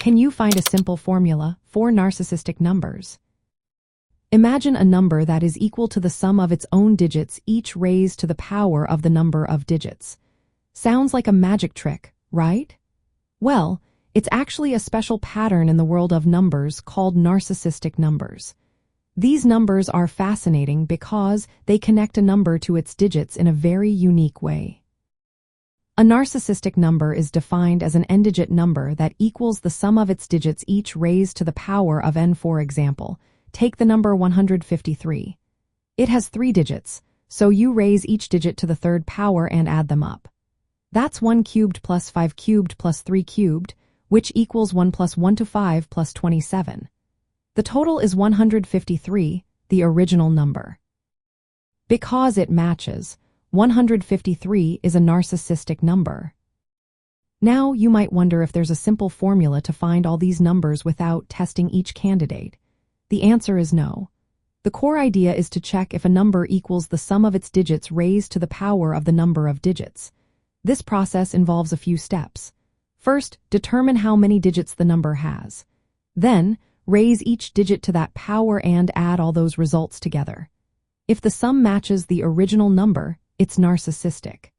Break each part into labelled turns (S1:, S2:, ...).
S1: Can you find a simple formula for narcissistic numbers? Imagine a number that is equal to the sum of its own digits, each raised to the power of the number of digits. Sounds like a magic trick, right? Well, it's actually a special pattern in the world of numbers called narcissistic numbers. These numbers are fascinating because they connect a number to its digits in a very unique way. A narcissistic number is defined as an n-digit number that equals the sum of its digits, each raised to the power of n. For example, take the number 153. It has 3 digits, so you raise each digit to the third power and add them up. That's 1 cubed plus 5 cubed plus 3 cubed, which equals 1 plus 1 to 5 plus 27. The total is 153, the original number. Because it matches, 153 is a narcissistic number. Now you might wonder if there's a simple formula to find all these numbers without testing each candidate. The answer is no. The core idea is to check if a number equals the sum of its digits raised to the power of the number of digits. This process involves a few steps. First, determine how many digits the number has. Then, raise each digit to that power and add all those results together. If the sum matches the original number, it's narcissistic.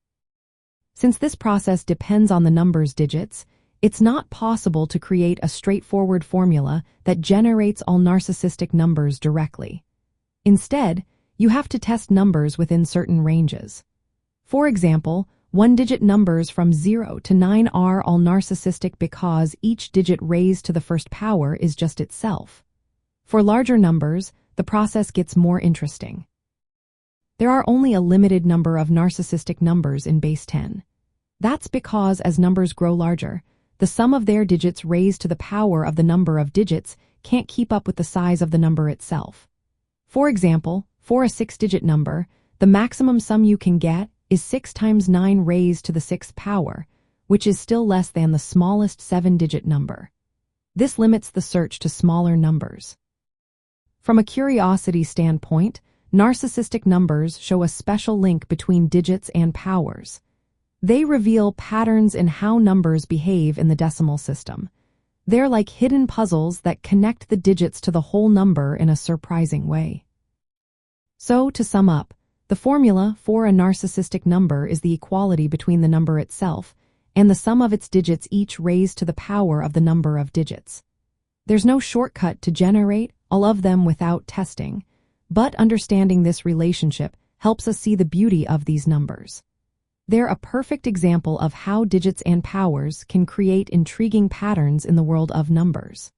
S1: Since this process depends on the number's digits, it's not possible to create a straightforward formula that generates all narcissistic numbers directly. Instead, you have to test numbers within certain ranges. For example, one-digit numbers from 0 to 9 are all narcissistic because each digit raised to the first power is just itself. For larger numbers, the process gets more interesting. There are only a limited number of narcissistic numbers in base 10. That's because as numbers grow larger, the sum of their digits raised to the power of the number of digits can't keep up with the size of the number itself. For example, for a 6-digit number, the maximum sum you can get is 6 times 9 raised to the 6th power, which is still less than the smallest 7-digit number. This limits the search to smaller numbers. From a curiosity standpoint, narcissistic numbers show a special link between digits and powers. They reveal patterns in how numbers behave in the decimal system. They're like hidden puzzles that connect the digits to the whole number in a surprising way. So, to sum up, the formula for a narcissistic number is the equality between the number itself and the sum of its digits, each raised to the power of the number of digits. There's no shortcut to generate all of them without testing, but understanding this relationship helps us see the beauty of these numbers. They're a perfect example of how digits and powers can create intriguing patterns in the world of numbers.